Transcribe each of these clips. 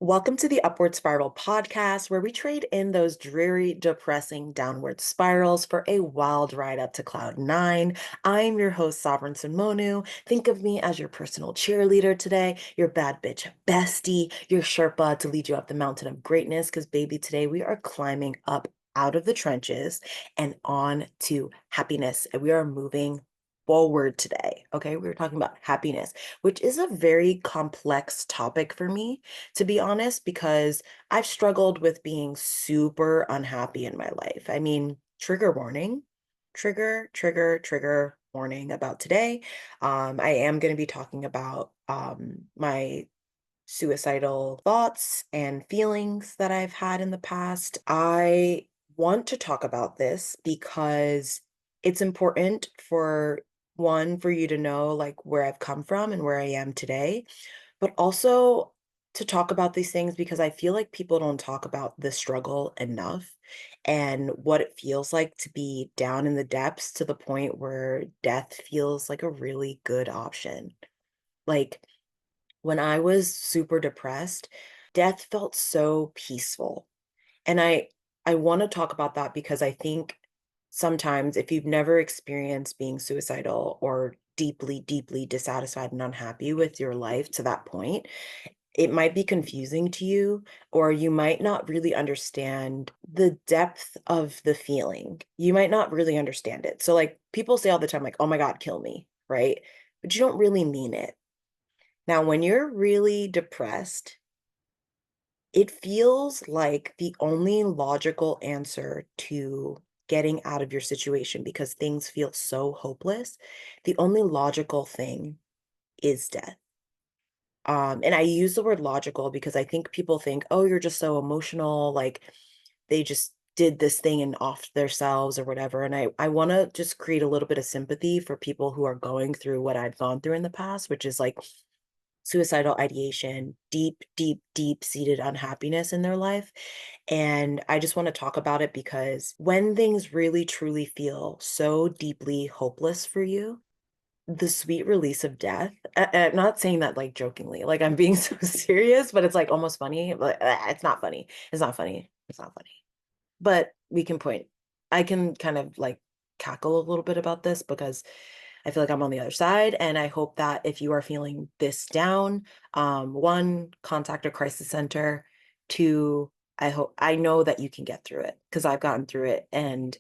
Welcome to the Upward Spiral podcast, where we trade in those dreary, depressing downward spirals for a wild ride up to cloud nine. I'm your host, Sovereign Simonu. Think of me as your personal cheerleader today, your bad bitch bestie, your Sherpa to lead you up the mountain of greatness. Because, baby, today we are climbing up out of the trenches and on to happiness. And we are moving forward today. Okay, we're talking about happiness, which is a very complex topic for me, to be honest, because I've struggled with being super unhappy in my life. I mean, trigger warning, trigger warning about today. I am going to be talking about my suicidal thoughts and feelings that I've had in the past. I want to talk about this because it's important for one, for you to know like where I've come from and where I am today, but also to talk about these things because I feel like people don't talk about the struggle enough and what it feels like to be down in the depths to the point where death feels like a really good option. Like when I was super depressed, death felt so peaceful. And I want to talk about that because I think sometimes if you've never experienced being suicidal or deeply dissatisfied and unhappy with your life to that point, it might be confusing to you, or you might not really understand the depth of the feeling. You might not really understand it. So like people say all the time like, "Oh my God, kill me," right? But you don't really mean it. Now, when you're really depressed, it feels like the only logical answer to getting out of your situation because things feel so hopeless. The only logical thing is death. And I use the word logical because I think people think, oh, you're just so emotional, like they just did this thing and off themselves or whatever. And I want to just create a little bit of sympathy for people who are going through what I've gone through in the past, which is like suicidal ideation, deep seated unhappiness in their life. And I just want to talk about it because when things really truly feel so deeply hopeless for you, the sweet release of death, I'm not saying that like jokingly, like I'm being so serious, but it's like almost funny, but it's not funny. It's not funny. It's not funny. But we can point, I can kind of like cackle a little bit about this because I feel like I'm on the other side, and I hope that if you are feeling this down, one, contact a crisis center. Two, I know that you can get through it because I've gotten through it, and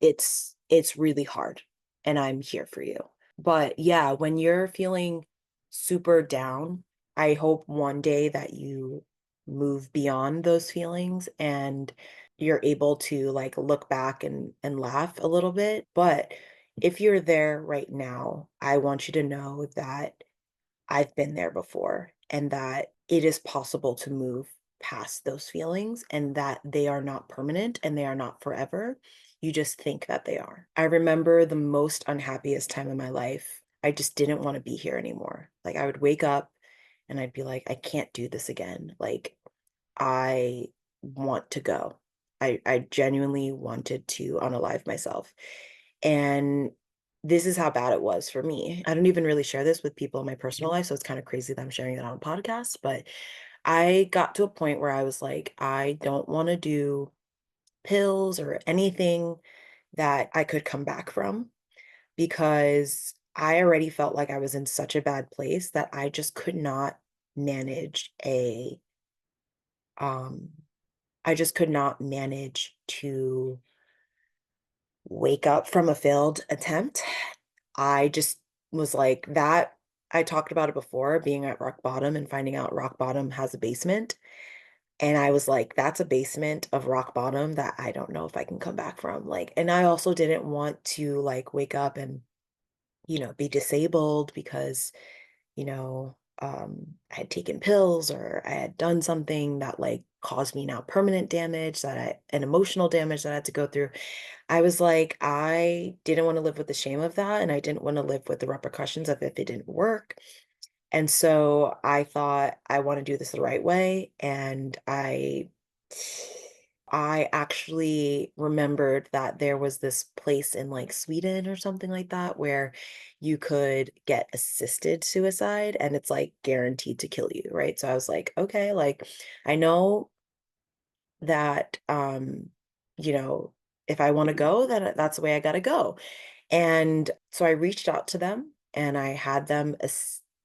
it's really hard, and I'm here for you. But yeah, when you're feeling super down, I hope one day that you move beyond those feelings and you're able to like look back and laugh a little bit. But if you're there right now, I want you to know that I've been there before and that it is possible to move past those feelings and that they are not permanent and they are not forever. You just think that they are. I remember the most unhappiest time in my life. I just didn't want to be here anymore. Like I would wake up and I'd be like, I can't do this again. Like I want to go. I genuinely wanted to unalive myself. And this is how bad it was for me. I don't even really share this with people in my personal life, so it's kind of crazy that I'm sharing it on a podcast, but I got to a point where I was like, I don't want to do pills or anything that I could come back from because I already felt like I was in such a bad place that I just could not manage a um I just could not manage to wake up from a failed attempt. I just was like that. I talked about it before, being at rock bottom and finding out rock bottom has a basement. And I was like, that's a basement of rock bottom that I don't know if I can come back from. Like, and I also didn't want to like wake up and, be disabled because I had taken pills or I had done something that like caused me now permanent damage and emotional damage that I had to go through. I was like, I didn't want to live with the shame of that. And I didn't want to live with the repercussions of if it didn't work. And so I thought I want to do this the right way. And I actually remembered that there was this place in like Sweden or something like that where you could get assisted suicide and it's like guaranteed to kill you, right? So I was like, okay, like I know that you know, if I want to go, then that's the way I got to go. And so I reached out to them and I had them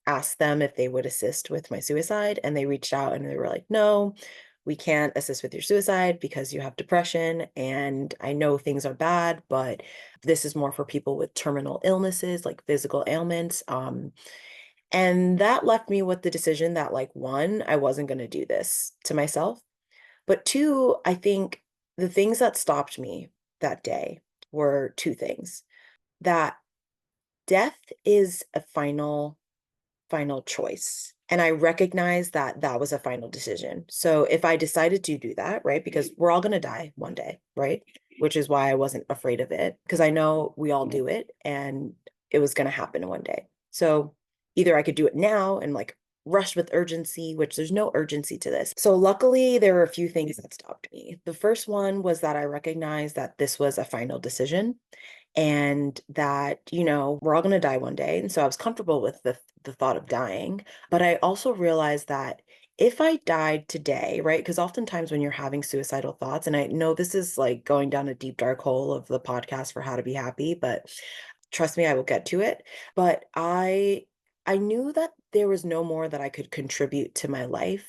ask them if they would assist with my suicide. And they reached out and they were like, no, we can't assist with your suicide because you have depression. And I know things are bad, but this is more for people with terminal illnesses, like physical ailments. And that left me with the decision that, like, one, I wasn't going to do this to myself. But two, I think the things that stopped me that day were two things that death is a final choice. And I recognize that that was a final decision. So if I decided to do that, right? Because we're all going to die one day, right? Which is why I wasn't afraid of it because I know we all do it and it was going to happen one day. So either I could do it now and like rush with urgency, which there's no urgency to this. So luckily there were a few things that stopped me. The first one was that I recognized that this was a final decision and that, we're all going to die one day. And so I was comfortable with the thought of dying, but I also realized that if I died today, right? Because oftentimes when you're having suicidal thoughts, and I know this is like going down a deep dark hole of the podcast for how to be happy, but trust me, I will get to it. But I knew that there was no more that I could contribute to my life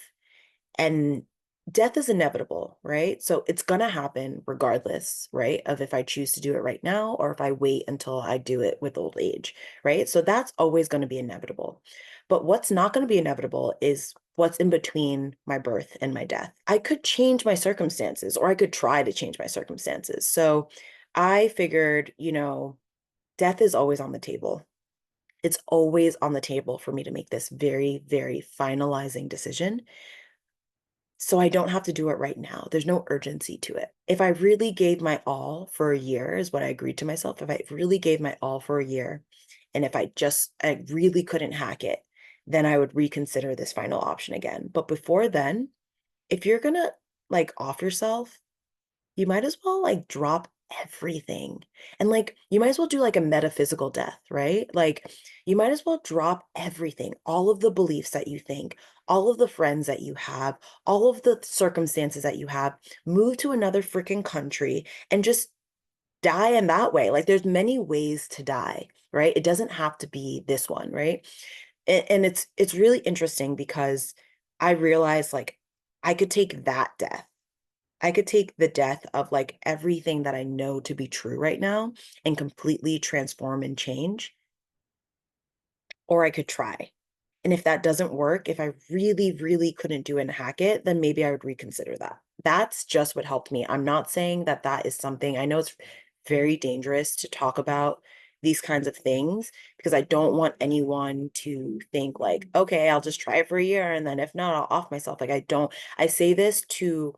and death is inevitable, right? So it's going to happen regardless, right? Of if I choose to do it right now or if I wait until I do it with old age, right? So that's always going to be inevitable. But what's not going to be inevitable is what's in between my birth and my death. I could change my circumstances or I could try to change my circumstances. So I figured, death is always on the table. It's always on the table for me to make this very, very finalizing decision so I don't have to do it right now. There's no urgency to it. If I really gave my all for a year is what I agreed to myself. If I really gave my all for a year, and if I really couldn't hack it, then I would reconsider this final option again. But before then, if you're gonna like off yourself, you might as well, like, drop everything, and, like, you might as well do, like, a metaphysical death, right? Like, you might as well drop everything, all of the beliefs that you think, all of the friends that you have, all of the circumstances that you have, move to another freaking country, and just die in that way. Like, there's many ways to die, right? It doesn't have to be this one, right? And it's really interesting because I realized, like, I could take that death I could take the death of, like, everything that I know to be true right now and completely transform and change, or I could try. And if that doesn't work, if I really, really couldn't do it and hack it, then maybe I would reconsider that. That's just what helped me. I'm not saying that that is something I know it's very dangerous to talk about these kinds of things because I don't want anyone to think like, okay, I'll just try it for a year and then if not, I'll off myself. Like I say this to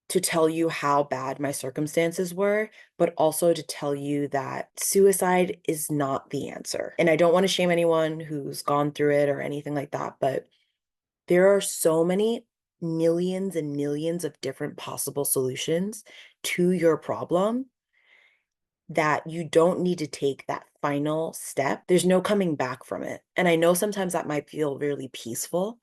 tell you how bad my circumstances were, but also to tell you that suicide is not the answer. And I don't want to shame anyone who's gone through it or anything like that, but there are so many millions and millions of different possible solutions to your problem that you don't need to take that final step. There's no coming back from it. And I know sometimes that might feel really peaceful,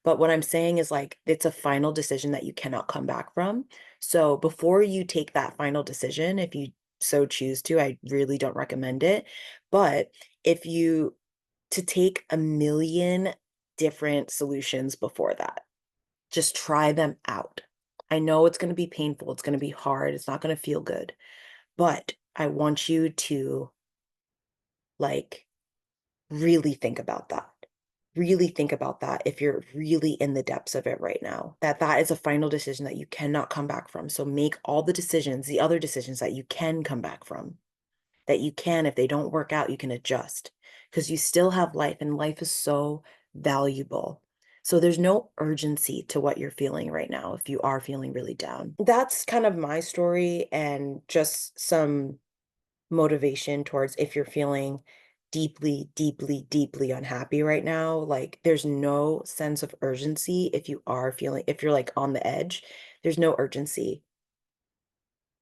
but what I'm saying is like it's a final decision that you cannot come back from. So before you take that final decision, if you so choose to, I really don't recommend it. But if you to take a million different solutions before that, just try them out. I know it's going to be painful, it's going to be hard, it's not going to feel good, but I want you to like really think about that. Really think about that if you're really in the depths of it right now, that that is a final decision that you cannot come back from. So make all the decisions, the other decisions that you can come back from, that you can, if they don't work out, you can adjust because you still have life and life is so valuable. So there's no urgency to what you're feeling right now if you are feeling really down. That's kind of my story and just some motivation towards if you're feeling deeply, deeply, deeply unhappy right now, like there's no sense of urgency if you are feeling if you're like on the edge, there's no urgency.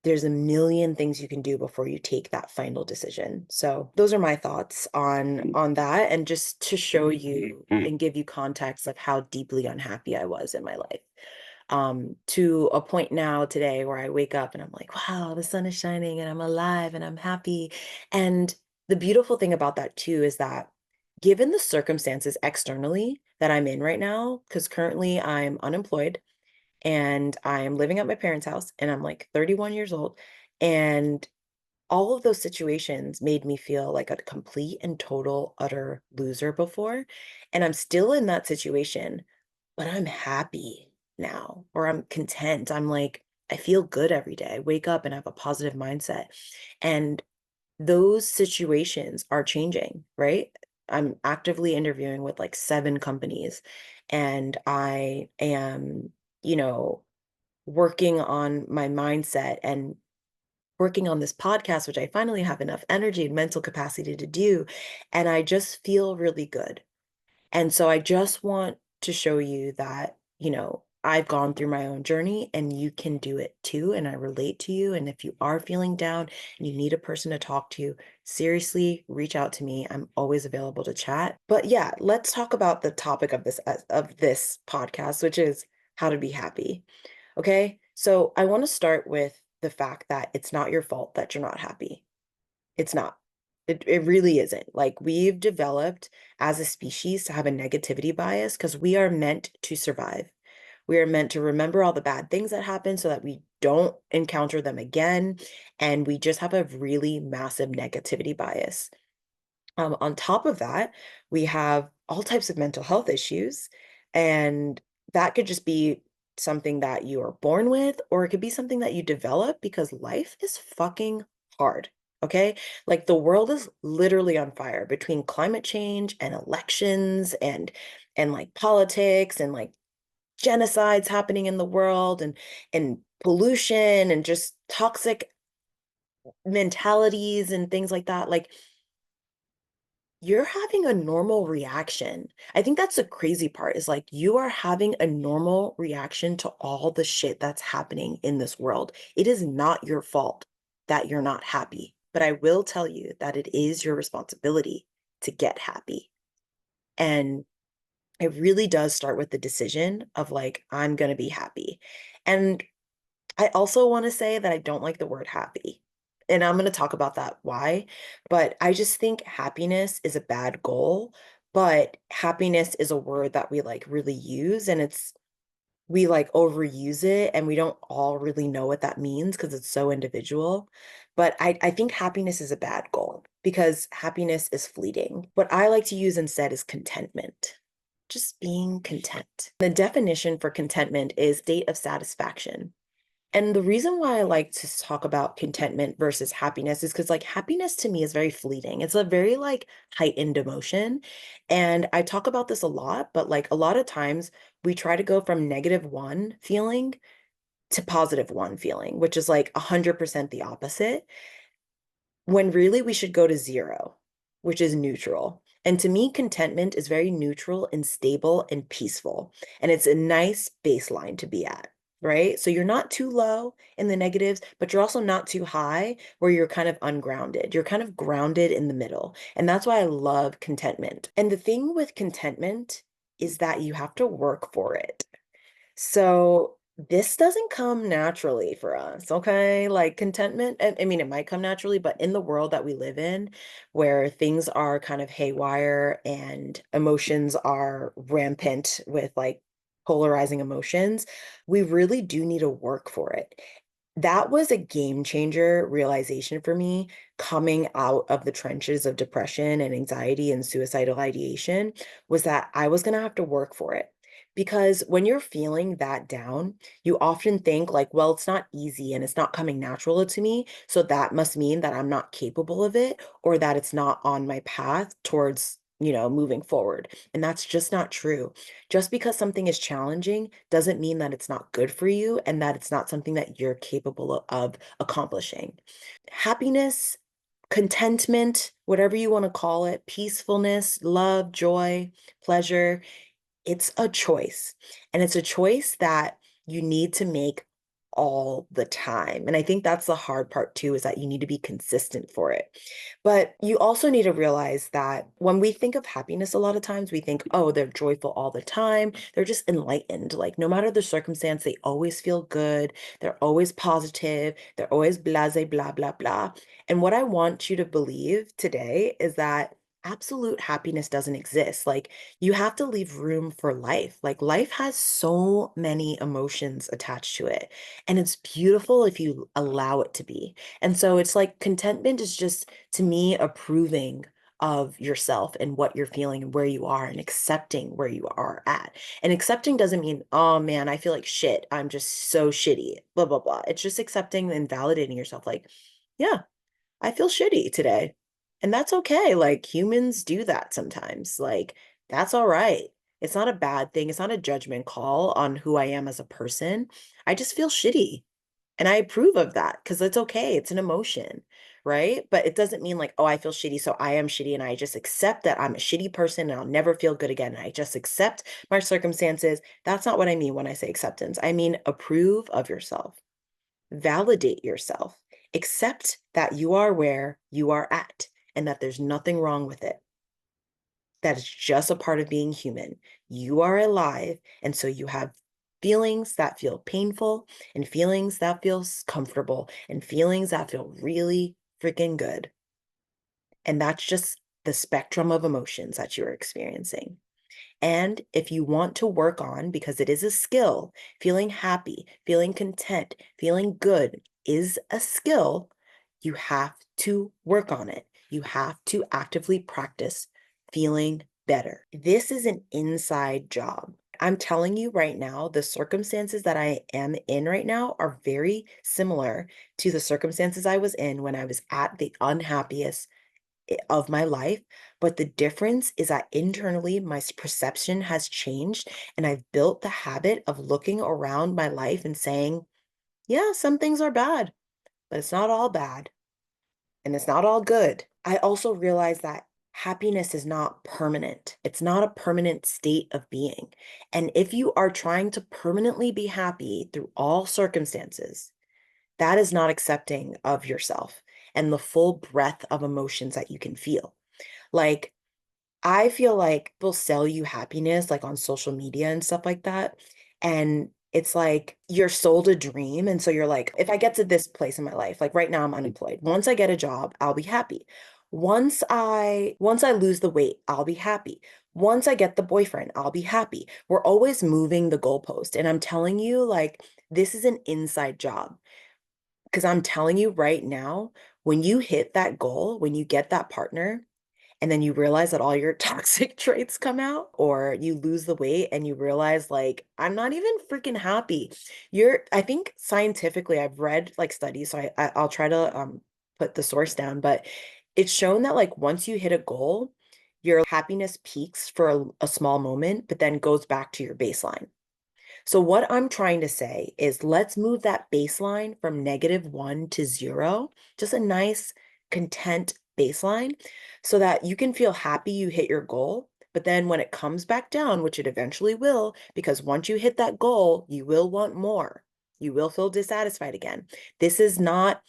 there's a million things you can do before you take that final decision. So those are my thoughts on that, and just to show you and give you context of how deeply unhappy I was in my life. To a point now today where I wake up and I'm like, wow, the sun is shining and I'm alive and I'm happy. And the beautiful thing about that too is that given the circumstances externally that I'm in right now, because currently I'm unemployed and I'm living at my parents' house and I'm like 31 years old. And all of those situations made me feel like a complete and total utter loser before. And I'm still in that situation, but I'm happy now, or I'm content. I'm like, I feel good every day. I wake up and have a positive mindset. And those situations are changing, right? I'm actively interviewing with like 7 companies, and I am, you know, working on my mindset and working on this podcast, which I finally have enough energy and mental capacity to do. And I just feel really good. And so I just want to show you that, I've gone through my own journey and you can do it too. And I relate to you. And if you are feeling down and you need a person to talk to, seriously, reach out to me. I'm always available to chat. But yeah, let's talk about the topic of this podcast, which is how to be happy. Okay? So I want to start with the fact that it's not your fault that you're not happy. It's not. It really isn't. Like, we've developed as a species to have a negativity bias because we are meant to survive. We are meant to remember all the bad things that happen so that we don't encounter them again. And we just have a really massive negativity bias. On top of that, we have all types of mental health issues, and that could just be something that you are born with, or it could be something that you develop because life is fucking hard. Okay. Like, the world is literally on fire between climate change and elections and like politics and like genocides happening in the world and pollution and just toxic mentalities and things like that. Like, you're having a normal reaction. I think that's the crazy part, is like you are having a normal reaction to all the shit that's happening in this world. It is not your fault that you're not happy, but I will tell you that it is your responsibility to get happy. And it really does start with the decision of like, I'm going to be happy. And I also want to say that I don't like the word happy. And I'm going to talk about that why. But I just think happiness is a bad goal. But happiness is a word that we like really use. And we like overuse it and we don't all really know what that means because it's so individual. But I think happiness is a bad goal because happiness is fleeting. What I like to use instead is contentment. Just being content. The definition for contentment is state of satisfaction. And the reason why I like to talk about contentment versus happiness is because, like, happiness to me is very fleeting. It's a very, like, heightened emotion. And I talk about this a lot, but, like, a lot of times we try to go from -1 feeling to +1 feeling, which is like 100% the opposite, when really we should go to 0, which is neutral. And to me, contentment is very neutral and stable and peaceful. And it's a nice baseline to be at, right? So you're not too low in the negatives, but you're also not too high where you're kind of ungrounded. You're kind of grounded in the middle. And that's why I love contentment. And the thing with contentment is that you have to work for it. So this doesn't come naturally for us, okay? Like, contentment, I mean, it might come naturally, but in the world that we live in, where things are kind of haywire and emotions are rampant with like polarizing emotions, we really do need to work for it. That was a game changer realization for me, coming out of the trenches of depression and anxiety and suicidal ideation, was that I was going to have to work for it. Because when you're feeling that down, you often think like, well, it's not easy and it's not coming natural to me. So that must mean that I'm not capable of it, or that it's not on my path towards, moving forward. And that's just not true. Just because something is challenging doesn't mean that it's not good for you and that it's not something that you're capable of accomplishing. Happiness, contentment, whatever you want to call it, peacefulness, love, joy, pleasure, it's a choice. And it's a choice that you need to make all the time. And I think that's the hard part too, is that you need to be consistent for it. But you also need to realize that when we think of happiness, a lot of times we think, oh, they're joyful all the time. They're just enlightened. Like no matter the circumstance, they always feel good. They're always positive. They're always blase, blah, blah, blah. And what I want you to believe today is that absolute happiness doesn't exist. Like you have to leave room for life. Like life has so many emotions attached to it. And it's beautiful if you allow it to be. And so it's like contentment is just to me approving of yourself and what you're feeling and where you are and accepting where you are at. And accepting doesn't mean, oh man, I feel like shit. I'm just so shitty, blah, blah, blah. It's just accepting and validating yourself. Like, yeah, I feel shitty today. And that's okay. Like humans do that sometimes. Like that's all right. It's not a bad thing. It's not a judgment call on who I am as a person. I just feel shitty. And I approve of that because it's okay. It's an emotion, right? But it doesn't mean like, oh, I feel shitty, so I am shitty, and I just accept that I'm a shitty person and I'll never feel good again. I just accept my circumstances. That's not what I mean when I say acceptance. I mean approve of yourself, validate yourself, accept that you are where you are at and that there's nothing wrong with it. That is just a part of being human. You are alive, and so you have feelings that feel painful and feelings that feel comfortable and feelings that feel really freaking good. And that's just the spectrum of emotions that you're experiencing. And if you want to work on, because it is a skill, feeling happy, feeling content, feeling good is a skill, you have to work on it. You have to actively practice feeling better. This is an inside job. I'm telling you right now, the circumstances that I am in right now are very similar to the circumstances I was in when I was at the unhappiest of my life, but the difference is that internally my perception has changed and I've built the habit of looking around my life and saying, yeah, some things are bad, but it's not all bad and it's not all good. I also realize that happiness is not permanent. It's not a permanent state of being. And if you are trying to permanently be happy through all circumstances, that is not accepting of yourself and the full breadth of emotions that you can feel. Like, I feel like people sell you happiness like on social media and stuff like that. And it's like you're sold a dream. And so you're like, if I get to this place in my life, like right now I'm unemployed. Once I get a job, I'll be happy. Once I lose the weight, I'll be happy. Once I get the boyfriend, I'll be happy. We're always moving the goalpost. And I'm telling you, like, this is an inside job. Because I'm telling you right now, when you hit that goal, when you get that partner, and then you realize that all your toxic traits come out, or you lose the weight and you realize, like, I'm not even freaking happy. I think scientifically, I've read like studies, so I'll try to put the source down, but it's shown that like once you hit a goal, your happiness peaks for a small moment, but then goes back to your baseline. So what I'm trying to say is let's move that baseline from -1 to 0, just a nice content baseline so that you can feel happy you hit your goal. But then when it comes back down, which it eventually will, because once you hit that goal, you will want more. You will feel dissatisfied again. This is not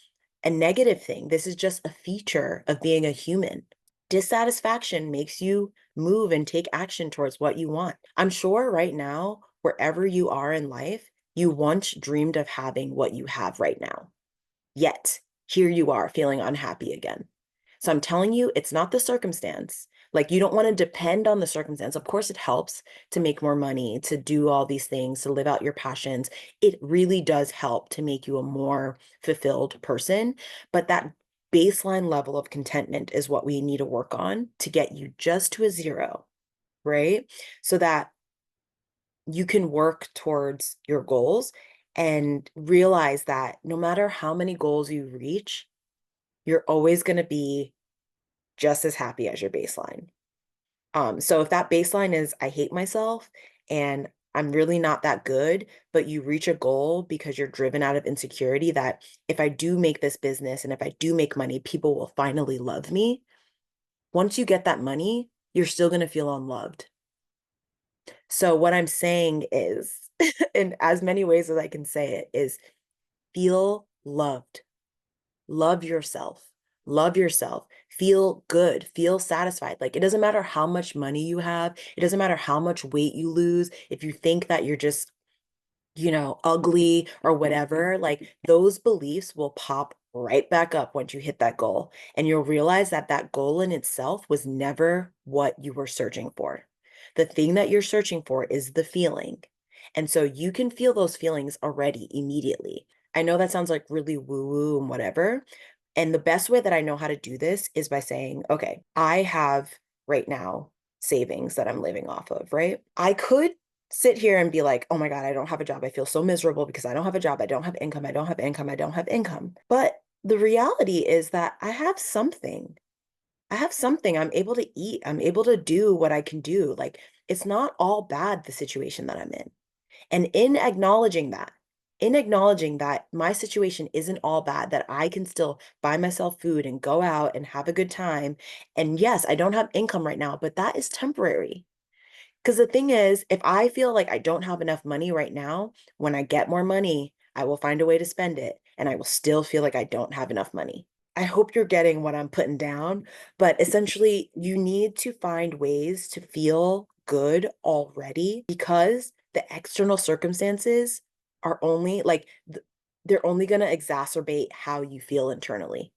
a negative thing. This is just a feature of being a human. Dissatisfaction makes you move and take action towards what you want. I'm sure right now, wherever you are in life, you once dreamed of having what you have right now. Yet, here you are feeling unhappy again. So I'm telling you, it's not the circumstance. Like, you don't want to depend on the circumstance. Of course, it helps to make more money, to do all these things, to live out your passions. It really does help to make you a more fulfilled person. But that baseline level of contentment is what we need to work on to get you just to a 0, right? So that you can work towards your goals and realize that no matter how many goals you reach, you're always going to be just as happy as your baseline. So if that baseline is I hate myself and I'm really not that good, but you reach a goal because you're driven out of insecurity that if I do make this business and if I do make money, people will finally love me. Once you get that money, you're still going to feel unloved. So what I'm saying is, in as many ways as I can say it, is feel loved. Love yourself. Love yourself. Feel good. Feel satisfied. Like, it doesn't matter how much money you have. It doesn't matter how much weight you lose. If you think that you're just, ugly or whatever, like those beliefs will pop right back up once you hit that goal. And you'll realize that that goal in itself was never what you were searching for. The thing that you're searching for is the feeling. And so you can feel those feelings already immediately. I know that sounds like really woo woo and whatever. And the best way that I know how to do this is by saying, okay, I have right now savings that I'm living off of, right? I could sit here and be like, oh my God, I don't have a job. I feel so miserable because I don't have a job. I don't have income. I don't have income. I don't have income. But the reality is that I have something. I have something. I'm able to eat. I'm able to do what I can do. Like, it's not all bad, the situation that I'm in. And in acknowledging that my situation isn't all bad, that I can still buy myself food and go out and have a good time. And yes, I don't have income right now, but that is temporary. Because the thing is, if I feel like I don't have enough money right now, when I get more money, I will find a way to spend it and I will still feel like I don't have enough money. I hope you're getting what I'm putting down, but essentially, you need to find ways to feel good already because the external circumstances are only like they're only going to exacerbate how you feel internally,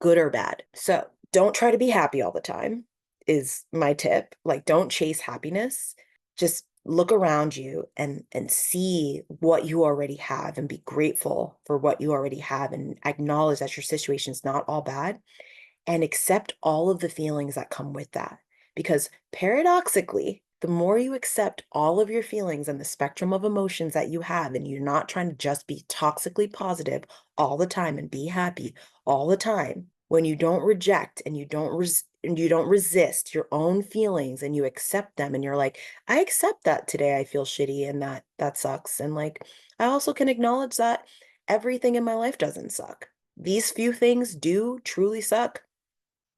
good or bad. So don't try to be happy all the time is my tip. Like, don't chase happiness. Just look around you and see what you already have and be grateful for what you already have and acknowledge that your situation is not all bad and accept all of the feelings that come with that. Because paradoxically, the more you accept all of your feelings and the spectrum of emotions that you have, and you're not trying to just be toxically positive all the time and be happy all the time, when you don't reject and you don't resist your own feelings and you accept them and you're like, I accept that today I feel shitty and that sucks. And like, I also can acknowledge that everything in my life doesn't suck. These few things do truly suck.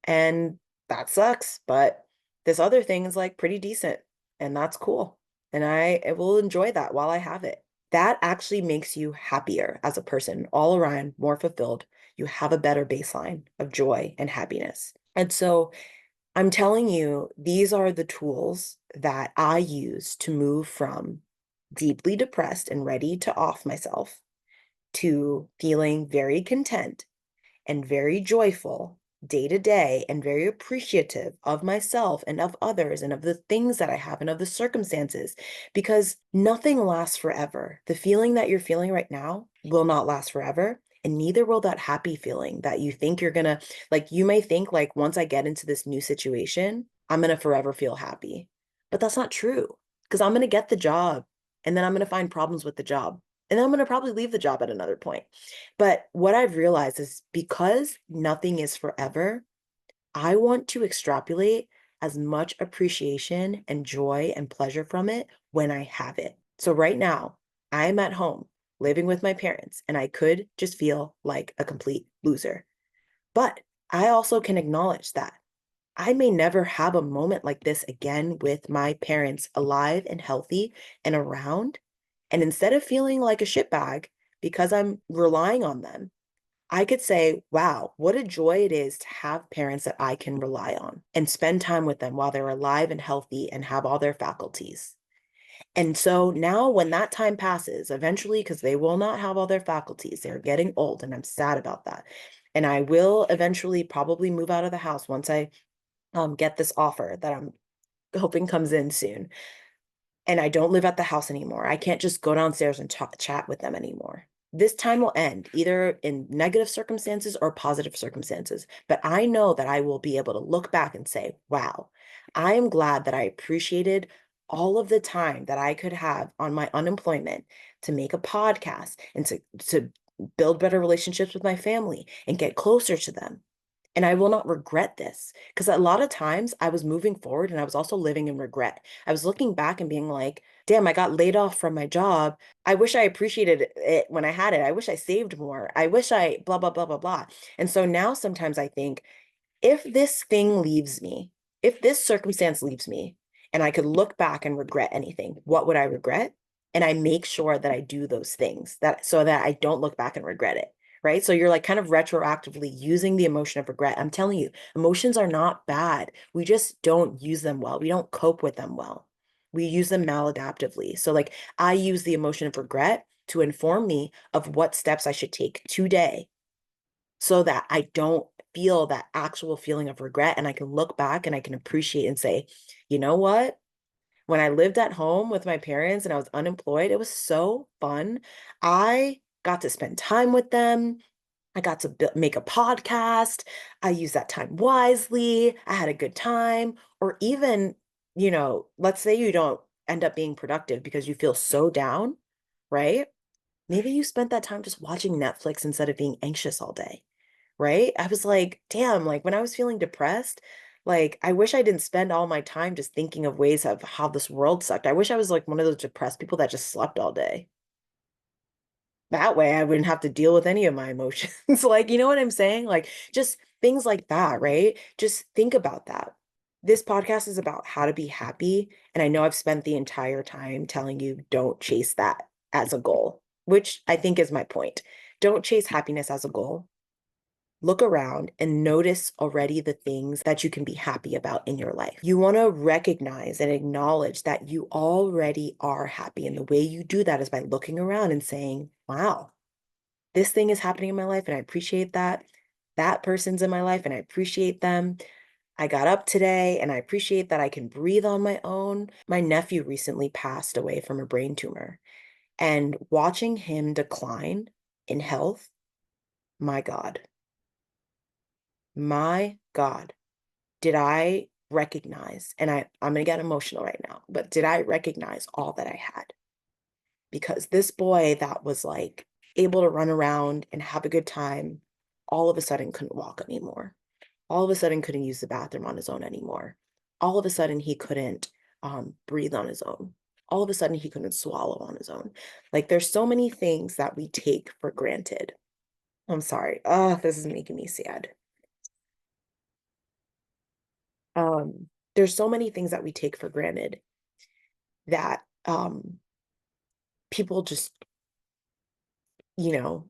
And that sucks, but this other thing is like pretty decent and that's cool. And I will enjoy that while I have it. That actually makes you happier as a person, all around more fulfilled. You have a better baseline of joy and happiness. And so I'm telling you, these are the tools that I use to move from deeply depressed and ready to off myself to feeling very content and very joyful day to day and very appreciative of myself and of others and of the things that I have and of the circumstances because nothing lasts forever. The feeling that you're feeling right now will not last forever. And neither will that happy feeling that you think you're gonna, like, you may think, like, once I get into this new situation, I'm gonna forever feel happy. But that's not true because I'm gonna get the job and then I'm gonna find problems with the job. And then I'm going to probably leave the job at another point. But what I've realized is because nothing is forever, I want to extrapolate as much appreciation and joy and pleasure from it when I have it. So right now, I'm at home living with my parents, and I could just feel like a complete loser. But I also can acknowledge that I may never have a moment like this again with my parents alive and healthy and around. And instead of feeling like a shitbag because I'm relying on them, I could say, wow, what a joy it is to have parents that I can rely on and spend time with them while they're alive and healthy and have all their faculties. And so now, when that time passes, eventually, because they will not have all their faculties, they're getting old, and I'm sad about that. And I will eventually probably move out of the house once I get this offer that I'm hoping comes in soon. And I don't live at the house anymore. I can't just go downstairs and chat with them anymore. This time will end either in negative circumstances or positive circumstances. But I know that I will be able to look back and say, wow, I am glad that I appreciated all of the time that I could have on my unemployment to make a podcast and to build better relationships with my family and get closer to them. And I will not regret this because a lot of times I was moving forward and I was also living in regret. I was looking back and being like, damn, I got laid off from my job. I wish I appreciated it when I had it. I wish I saved more. I wish I blah, blah, blah, blah, blah. And so now sometimes I think if this thing leaves me, if this circumstance leaves me and I could look back and regret anything, what would I regret? and I make sure that I do those things that so that I don't look back and regret it. Right. So you're like kind of retroactively using the emotion of regret. I'm telling you, emotions are not bad. We just don't use them well. We don't cope with them well. We use them maladaptively. So, like, I use the emotion of regret to inform me of what steps I should take today so that I don't feel that actual feeling of regret. And I can look back and I can appreciate and say, you know what? When I lived at home with my parents and I was unemployed, it was so fun. I got to spend time with them. I got to make a podcast. I used that time wisely. I had a good time. Or even, let's say you don't end up being productive because you feel so down, right? Maybe you spent that time just watching Netflix instead of being anxious all day, right? I was like, damn, like when I was feeling depressed, like I wish I didn't spend all my time just thinking of ways of how this world sucked. I wish I was like one of those depressed people that just slept all day. That way I wouldn't have to deal with any of my emotions. Like, you know what I'm saying? Like just things like that, right? Just think about that. This podcast is about how to be happy. And I know I've spent the entire time telling you don't chase that as a goal, which I think is my point. Don't chase happiness as a goal. Look around and notice already the things that you can be happy about in your life. You want to recognize and acknowledge that you already are happy. And the way you do that is by looking around and saying, wow, this thing is happening in my life and I appreciate that. That person's in my life and I appreciate them. I got up today and I appreciate that I can breathe on my own. My nephew recently passed away from a brain tumor, and watching him decline in health, my God, my God, did I recognize, and I'm going to get emotional right now, but did I recognize all that I had? Because this boy that was like able to run around and have a good time, all of a sudden couldn't walk anymore. All of a sudden couldn't use the bathroom on his own anymore. All of a sudden he couldn't breathe on his own. All of a sudden he couldn't swallow on his own. Like there's so many things that we take for granted. I'm sorry. Oh, this is making me sad. There's so many things that we take for granted that people just, if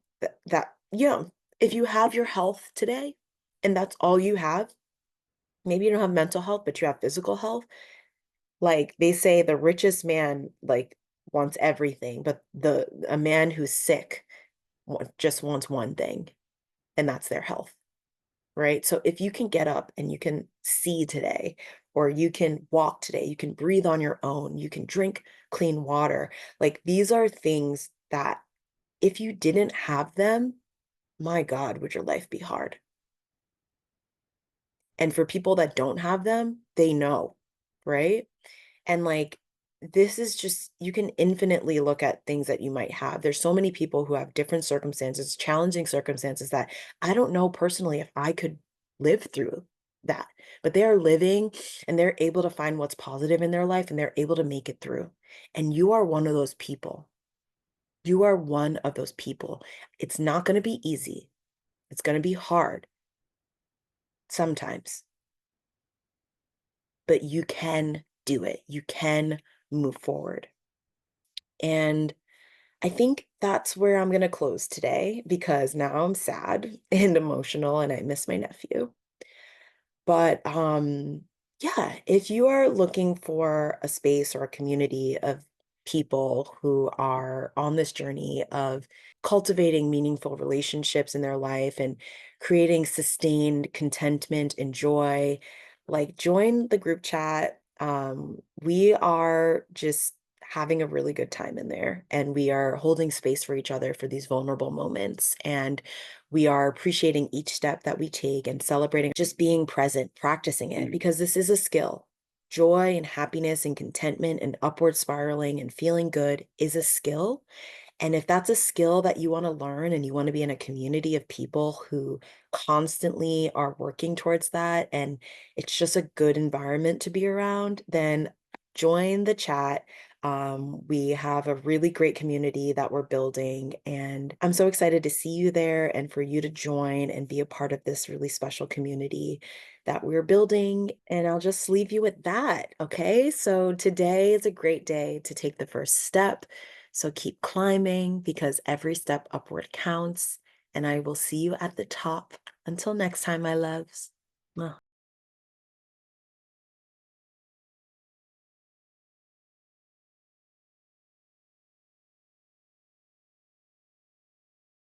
you have your health today and that's all you have, maybe you don't have mental health, but you have physical health. Like they say the richest man like wants everything, but the a man who's sick just wants one thing, and that's their health. Right? So if you can get up and you can see today, or you can walk today, you can breathe on your own, you can drink clean water. Like these are things that if you didn't have them, my God, would your life be hard? And for people that don't have them, they know, right? And like, this is just, you can infinitely look at things that you might have. There's so many people who have different circumstances, challenging circumstances that I don't know personally if I could live through that. But they are living and they're able to find what's positive in their life and they're able to make it through. And you are one of those people. You are one of those people. It's not going to be easy. It's going to be hard sometimes, but you can do it. You can move forward. And I think that's where I'm going to close today because now I'm sad and emotional and I miss my nephew. But yeah, if you are looking for a space or a community of people who are on this journey of cultivating meaningful relationships in their life and creating sustained contentment and joy, like join the group chat. We are just having a really good time in there and we are holding space for each other for these vulnerable moments. And we are appreciating each step that we take and celebrating just being present, practicing it, because this is a skill. Joy and happiness and contentment and upward spiraling and feeling good is a skill. And if that's a skill that you want to learn and you want to be in a community of people who constantly are working towards that, and it's just a good environment to be around, then join the chat. We have a really great community that we're building, and I'm so excited to see you there and for you to join and be a part of this really special community that we're building. And I'll just leave you with that. Okay. So today is a great day to take the first step So keep climbing because every step upward counts, and I will see you at the top. Until next time, my loves. Mwah.